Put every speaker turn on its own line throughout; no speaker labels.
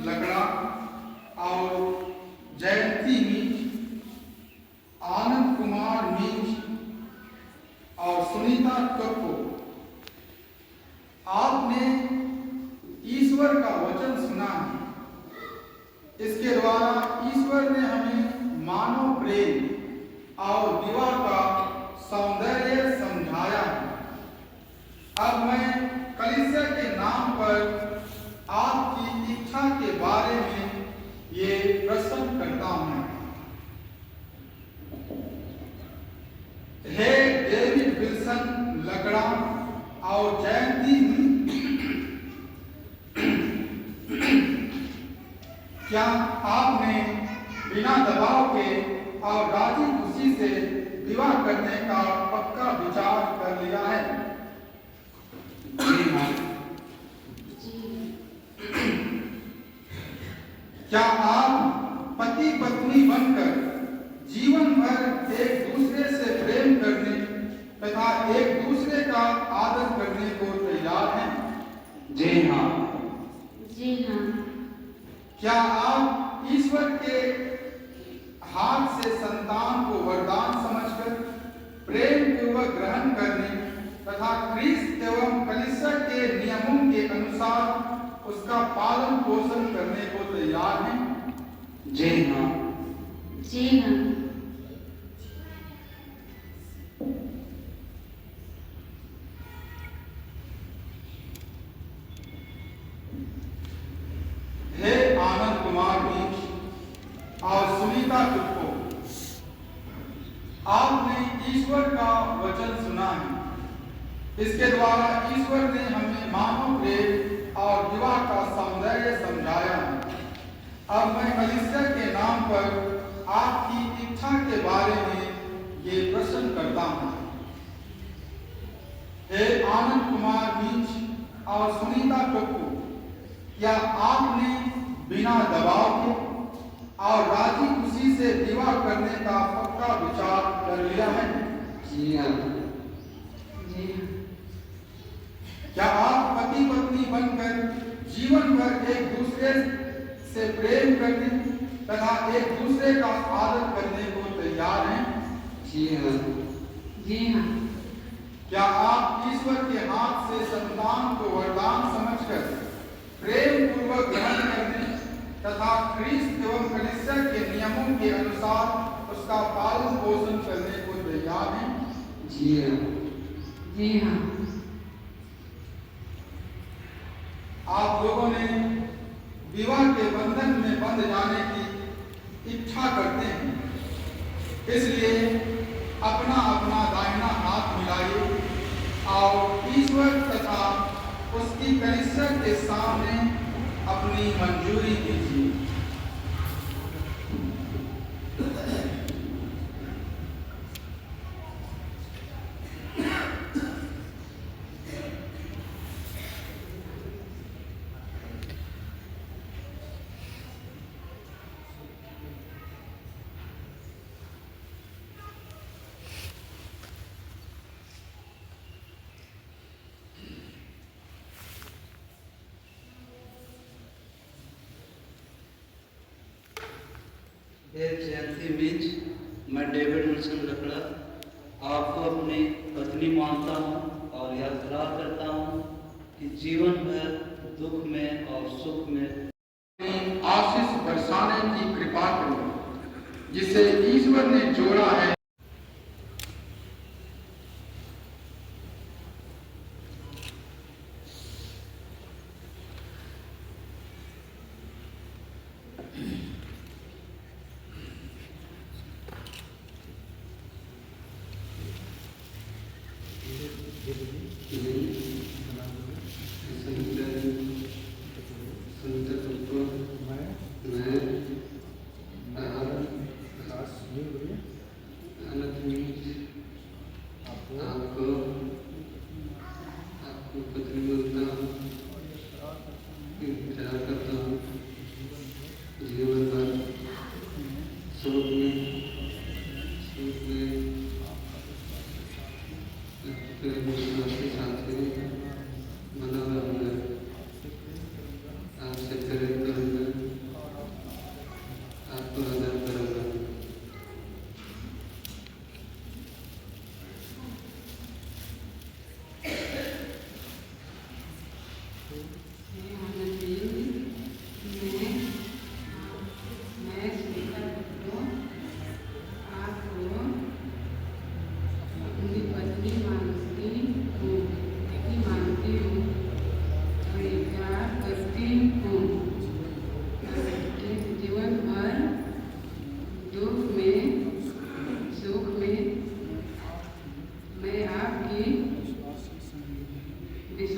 लकड़ा और जयंती मीच, आनंद कुमार मीच और सुनीता टोप्पो, आपने ईश्वर का वचन सुना है। इसके द्वारा ईश्वर ने हमें मानव प्रेम और विवाह का सौंदर्य समझाया है। अब मैं कलीसिया के नाम पर आपकी इच्छा के बारे में ये प्रश्न करता हूं। हे डेविड विल्सन लकड़ा और जयंती, क्या आपने बिना दबाव के और राजी खुशी से विवाह करने का पक्का विचार कर लिया है?
जी हाँ।
क्या आप पति पत्नी बनकर जीवन भर एक दूसरे से प्रेम करने तथा एक दूसरे का आदर करने को तैयार हैं?
जी हाँ।
जी हाँ।
क्या आप ईश्वर के हाथ से संतान को वरदान समझकर प्रेम पूर्वक ग्रहण करने तथा ख्रीस्त एवं कलीसिया के नियमों के अनुसार उसका पालन पोषण करने को तैयार हैं?
जी हाँ।
जी हाँ।
हे आनंद कुमार मीच और सुनीता टोप्पो, आपने ईश्वर का वचन सुना है। इसके द्वारा ईश्वर ने हमें मानव प्रेम और विवाह का सौंदर्य समझाया है। अब मैं कलीसिया के नाम पर आपकी इच्छा के बारे में ये प्रश्न करता हूँ। हे आनंद कुमार मीच और सुनीता टोप्पो, क्या आपने बिना दबाव के और राजी खुशी से विवाह करने का पक्का विचार कर लिया है?
जी हाँ।
जी हाँ।
क्या आप पति पत्नी बनकर जीवन भर एक दूसरे से प्रेम करने तथा एक दूसरे का आदर करने को तैयार हैं?
जी हाँ।
जी हाँ।
क्या आप ईश्वर के हाथ से संतान को वरदान समझकर प्रेम पूर्वक ग्रहण करने तथा ख्रीस्त एवं कलीसिया के नियमों के अनुसार उसका पालन पोषण करने को तैयार हैं?
जी हाँ।
जी हाँ।
आप लोगों ने विवाह के बंधन में बंध जाने की इच्छा करते हैं, इसलिए अपना अपना दाहिना हाथ मिलाइए और ईश्वर तथा उसकी कलीसिया के सामने अपनी मंजूरी दीजिए।
हे जयंती मीच, मैं डेविड विल्सन लकड़ा आपको अपनी पत्नी मानता हूँ और यह इकरार करता हूँ कि जीवन भर दुख में और सुख में
आशीष बरसाने की कृपा करो, जिसे ईश्वर ने जोड़ा है।
आपसे प्रेरित करूँगा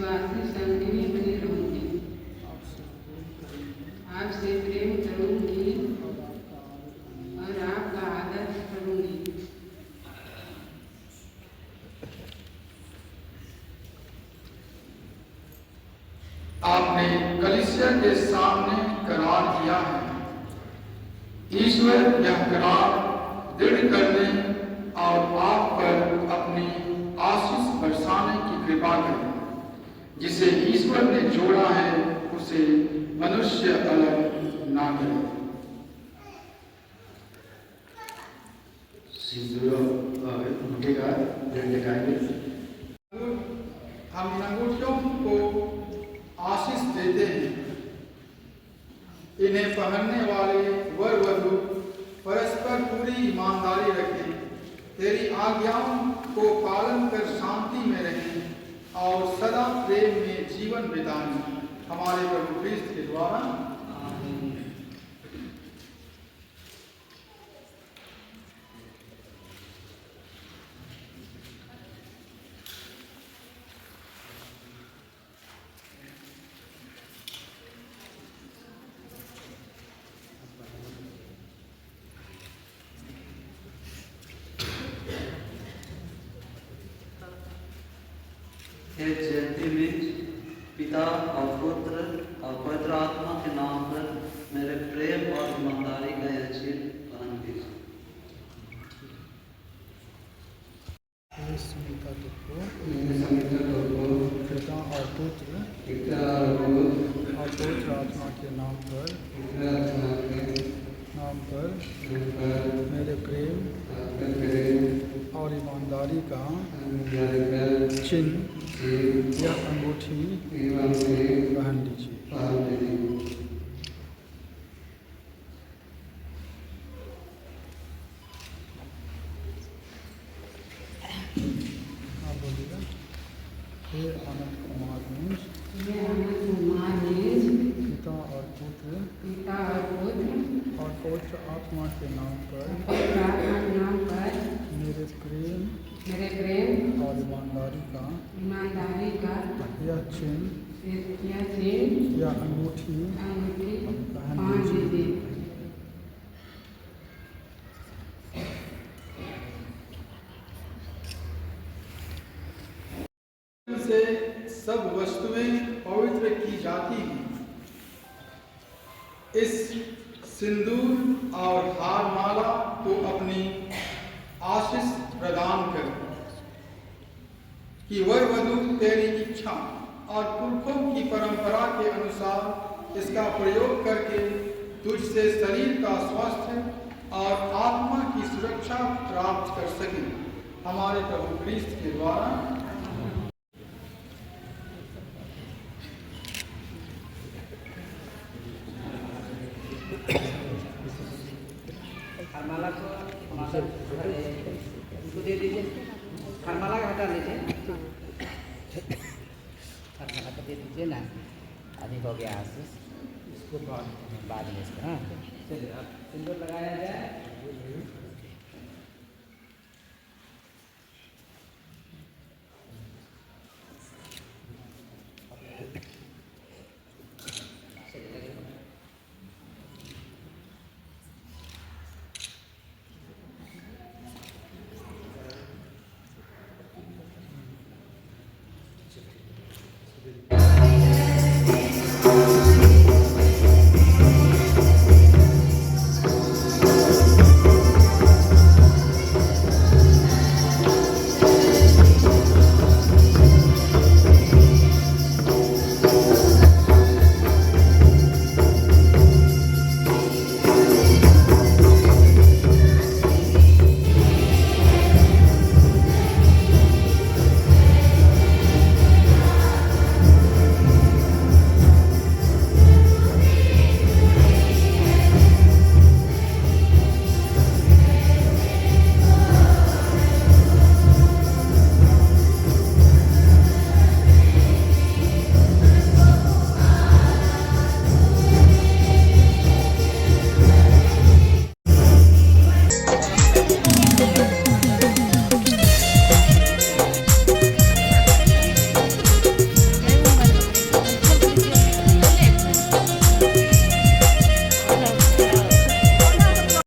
विश्वासी संगिनी बनी रहूंगी, आपसे प्रेम करूंगी और आपका आदर करूंगी।
आपने कलीसिया के सामने करार किया है। ईश्वर यह करार दृढ़ करने और आप पर अपनी आशीष बरसाने की कृपा करे। जिसे ईश्वर ने जोड़ा है उसे मनुष्य अलग ना करे। हम इन अंगूठियों को आशीष देते हैं। इन्हें पहनने वाले वर वधू परस्पर पूरी ईमानदारी रखें, तेरी आज्ञाओं को पालन कर शांति में रहें और सदा प्रेम में जीवन बिताएं। हमारे प्रभु क्रिस्त के द्वारा आमीन।
हे जयंती में पिता और पुत्र और पवित्र आत्मा के नाम पर मेरे प्रेम और ईमानदारी का यह चिन्ह पहन लीजिए।
पिता और पुत्र और पवित्र आत्मा के नाम पर मेरे प्रेम और ईमानदारी का चिन्ह या अंगूठी पहन लीजिए। आप बोलिएगा। हे आनंद कुमार मिंज, पिता और पुत्र और पवित्र आत्मा के नाम पर मेरे प्रेम और ईमानदारी का यह चिन्ह या अंगूठी पहन लीजिए। से सब वस्तुएं पवित्र की जाती हैं। इस सिंदूर और हार माला को अपनी आशीष प्रदान कर कि वर वधू तेरी इच्छा और पुरखों की परंपरा के अनुसार इसका प्रयोग करके तुझसे शरीर का स्वास्थ्य और आत्मा की सुरक्षा प्राप्त कर सके। हमारे प्रभु क्रिस्त के द्वारा
खरमाला को दे दीजिए। खरमाला का हटा लीजिए। खरमाला को दे दीजिए ना, अधिक हो गया आशीष, इसको बाद में इसको। हाँ चलिए, अब सिंदूर लगाया जाए।